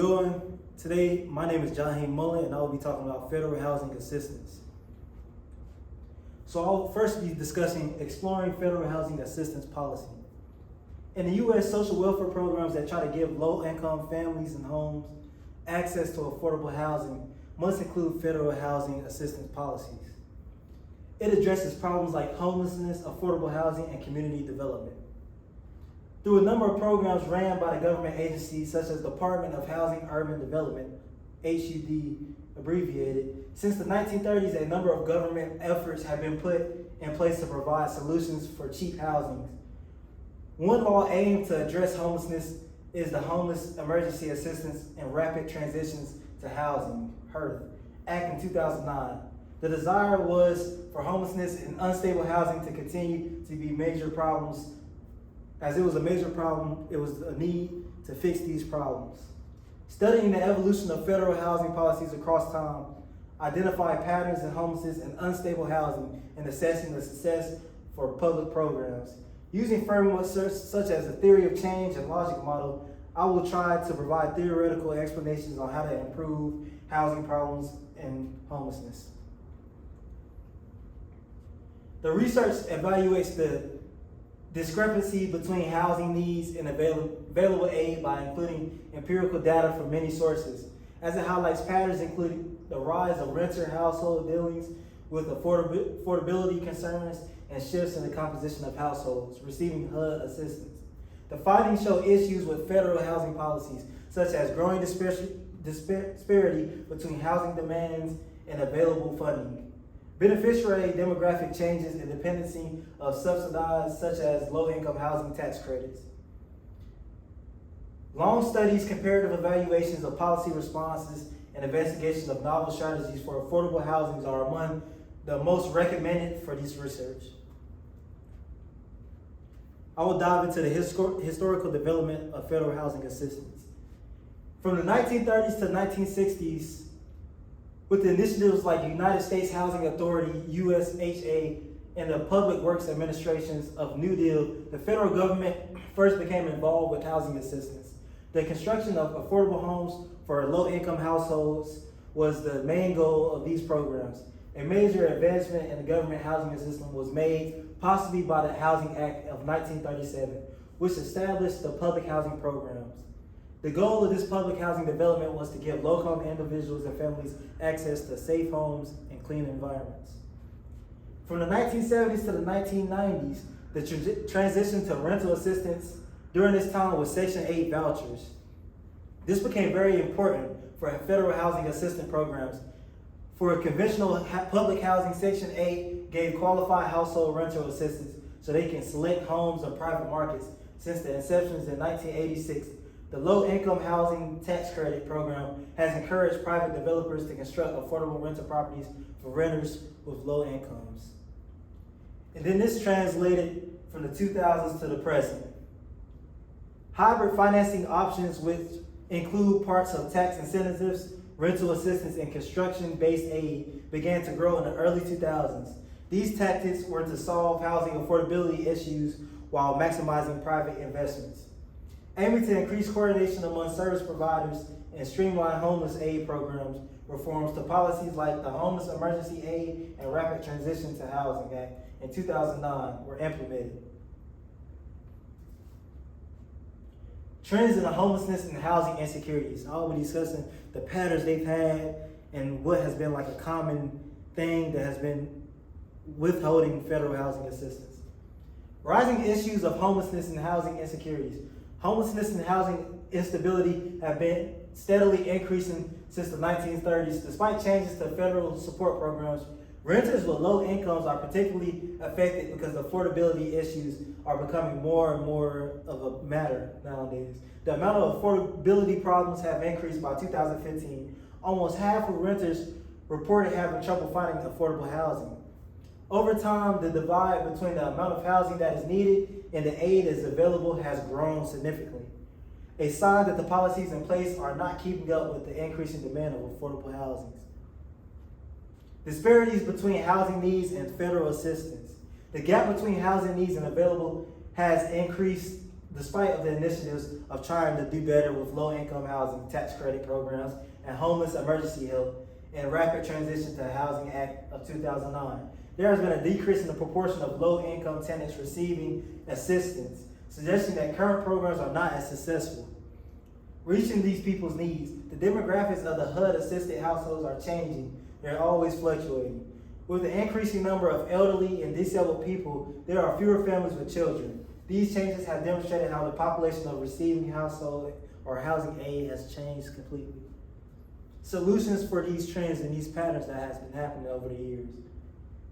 Doing today, my name is Jaheim Mullen, and I will be talking about federal housing assistance. So I'll first be discussing exploring federal housing assistance policy. In the U.S., social welfare programs that try to give low-income families and homes access to affordable housing must include federal housing assistance policies. It addresses problems like homelessness, affordable housing, and community development. Through a number of programs ran by the government agencies such as Department of Housing and Urban Development, HUD abbreviated, since the 1930s, a number of government efforts have been put in place to provide solutions for cheap housing. One law aimed to address homelessness is the Homeless Emergency Assistance and Rapid Transitions to Housing, HERTH, Act in 2009. The desire was for homelessness and unstable housing to continue to be major problems. As it was a major problem, it was a need to fix these problems. Studying the evolution of federal housing policies across time, identify patterns in homelessness and unstable housing, and assessing the success for public programs. Using frameworks such as the theory of change and logic model, I will try to provide theoretical explanations on how to improve housing problems and homelessness. The research evaluates the discrepancy between housing needs and available aid by including empirical data from many sources, as it highlights patterns including the rise of renter household dealings with affordability concerns and shifts in the composition of households receiving HUD assistance. The findings show issues with federal housing policies, such as growing disparity between housing demands and available funding, beneficiary demographic changes and dependency of subsidies such as low-income housing tax credits. Long studies, comparative evaluations of policy responses, and investigations of novel strategies for affordable housing are among the most recommended for this research. I will dive into the historical development of federal housing assistance. From the 1930s to 1960s, with initiatives like United States Housing Authority, USHA, and the Public Works Administrations of New Deal, the federal government first became involved with housing assistance. The construction of affordable homes for low-income households was the main goal of these programs. A major advancement in the government housing system was made possibly by the Housing Act of 1937, which established the public housing programs. The goal of this public housing development was to give low-income individuals and families access to safe homes and clean environments. From the 1970s to the 1990s, the transition to rental assistance during this time was Section 8 vouchers. This became very important for federal housing assistance programs. For a conventional public housing, Section 8 gave qualified household rental assistance so they can select homes on private markets. Since the inception in 1986, the Low-Income Housing Tax Credit Program has encouraged private developers to construct affordable rental properties for renters with low incomes. And then this translated from the 2000s to the present. Hybrid financing options, which include parts of tax incentives, rental assistance, and construction-based aid, began to grow in the early 2000s. These tactics were to solve housing affordability issues while maximizing private investments. Aiming to increase coordination among service providers and streamline homeless aid programs, reforms to policies like the Homeless Emergency Aid and Rapid Transition to Housing Act in 2009 were implemented. Trends in the homelessness and housing insecurities. I will be discussing the patterns they've had and what has been like a common thing that has been withholding federal housing assistance. Rising issues of homelessness and housing insecurities. Homelessness and housing instability have been steadily increasing since the 1930s. Despite changes to federal support programs, renters with low incomes are particularly affected because affordability issues are becoming more and more of a matter nowadays. The amount of affordability problems have increased by 2015. Almost half of renters reported having trouble finding affordable housing. Over time, the divide between the amount of housing that is needed and the aid is available has grown significantly. A sign that the policies in place are not keeping up with the increasing demand of affordable housing. Disparities between housing needs and federal assistance. The gap between housing needs and available has increased despite of the initiatives of trying to do better with low-income housing tax credit programs and homeless emergency help and rapid transition to the Housing Act of 2009. There has been a decrease in the proportion of low-income tenants receiving assistance, suggesting that current programs are not as successful. Reaching these people's needs, the demographics of the HUD-assisted households are changing. They're always fluctuating. With the increasing number of elderly and disabled people, there are fewer families with children. These changes have demonstrated how the population of receiving household or housing aid has changed completely. Solutions for these trends and these patterns that has been happening over the years.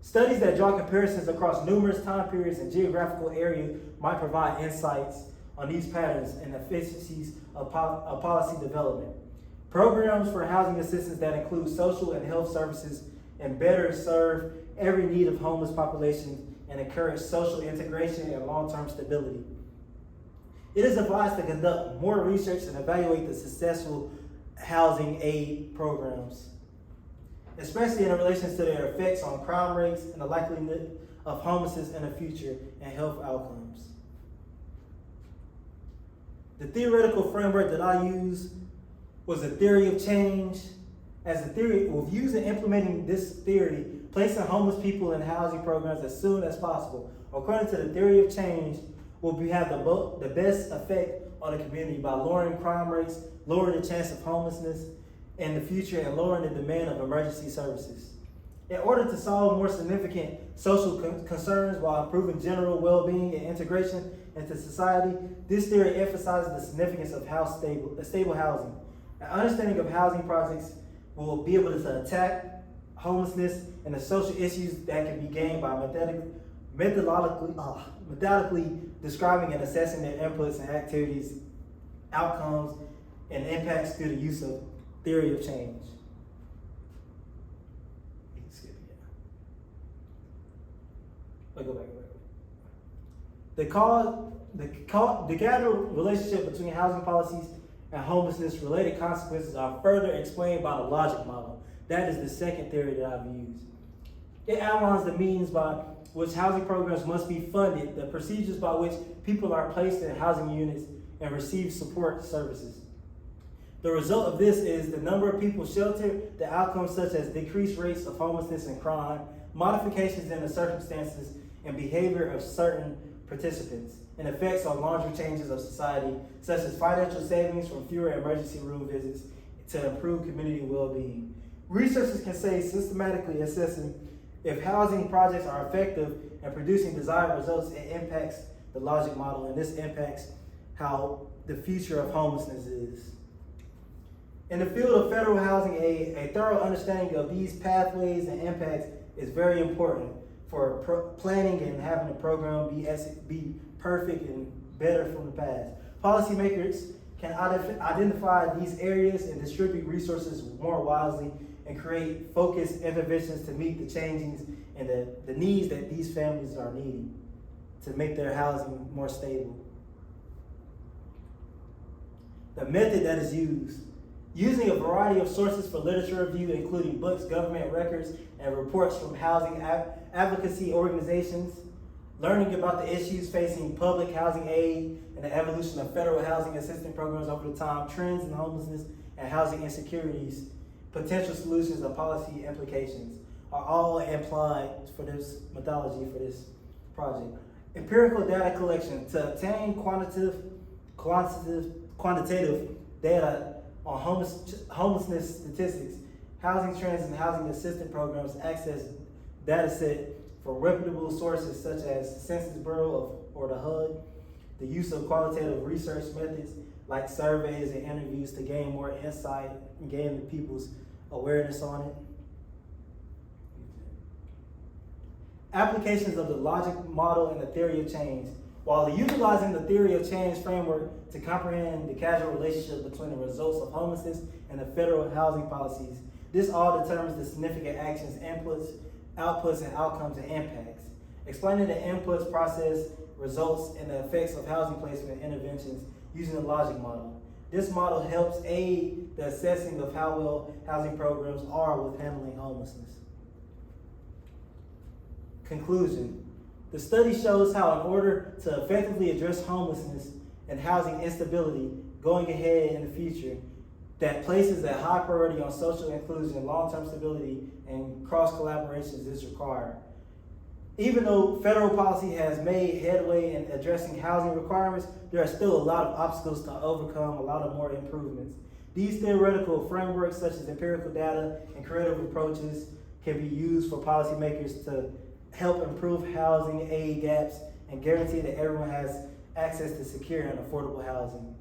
Studies that draw comparisons across numerous time periods and geographical areas might provide insights on these patterns and efficiencies of policy development. Programs for housing assistance that include social and health services and better serve every need of homeless populations and encourage social integration and long-term stability. It is advised to conduct more research and evaluate the successful housing aid programs, especially in relation to their effects on crime rates and the likelihood of homelessness in the future and health outcomes. The theoretical framework that I used was a theory of change. As a theory, with using and implementing this theory, placing homeless people in housing programs as soon as possible, according to the theory of change, will have the best effect on the community by lowering crime rates, lowering the chance of homelessness in the future, and lowering the demand of emergency services. In order to solve more significant social concerns while improving general well-being and integration into society, this theory emphasizes the significance of stable housing. An understanding of housing projects will be able to attack homelessness and the social issues that can be gained by methodically describing and assessing their inputs and activities, outcomes, and impacts through the use of theory of change. Go back. The causal relationship between housing policies and homelessness related consequences are further explained by the logic model. That is the second theory that I've used. It outlines the means by which housing programs must be funded, the procedures by which people are placed in housing units and receive support services. The result of this is the number of people sheltered, the outcomes such as decreased rates of homelessness and crime, modifications in the circumstances and behavior of certain participants, and effects on larger changes of society, such as financial savings from fewer emergency room visits to improve community well-being. Researchers can say systematically assessing if housing projects are effective in producing desired results, it impacts the logic model, and this impacts how the future of homelessness is. In the field of federal housing aid, a thorough understanding of these pathways and impacts is very important for planning and having a program be perfect and better from the past. Policymakers can identify these areas and distribute resources more wisely and create focused interventions to meet the changes and the needs that these families are needing to make their housing more stable. The method that is used. Using a variety of sources for literature review, including books, government records, and reports from housing advocacy organizations, learning about the issues facing public housing aid and the evolution of federal housing assistance programs over the time, trends in homelessness and housing insecurities, potential solutions and policy implications are all implied for this methodology for this project. Empirical data collection to obtain quantitative data on homelessness statistics, housing trends, and housing assistance programs. Access data set from reputable sources such as the Census Bureau or the HUD. The use of qualitative research methods like surveys and interviews to gain more insight and gain the people's awareness on it. Applications of the logic model and the theory of change. While utilizing the theory of change framework to comprehend the causal relationship between the results of homelessness and the federal housing policies, this all determines the significant actions, inputs, outputs, and outcomes and impacts. Explaining the inputs, process, results, and the effects of housing placement interventions using the logic model. This model helps aid the assessing of how well housing programs are with handling homelessness. Conclusion. The study shows how in order to effectively address homelessness, and housing instability going ahead in the future that places a high priority on social inclusion, long-term stability, and cross-collaborations is required. Even though federal policy has made headway in addressing housing requirements, there are still a lot of obstacles to overcome, a lot of more improvements. These theoretical frameworks, such as empirical data and creative approaches, can be used for policymakers to help improve housing aid gaps and guarantee that everyone has access to secure and affordable housing.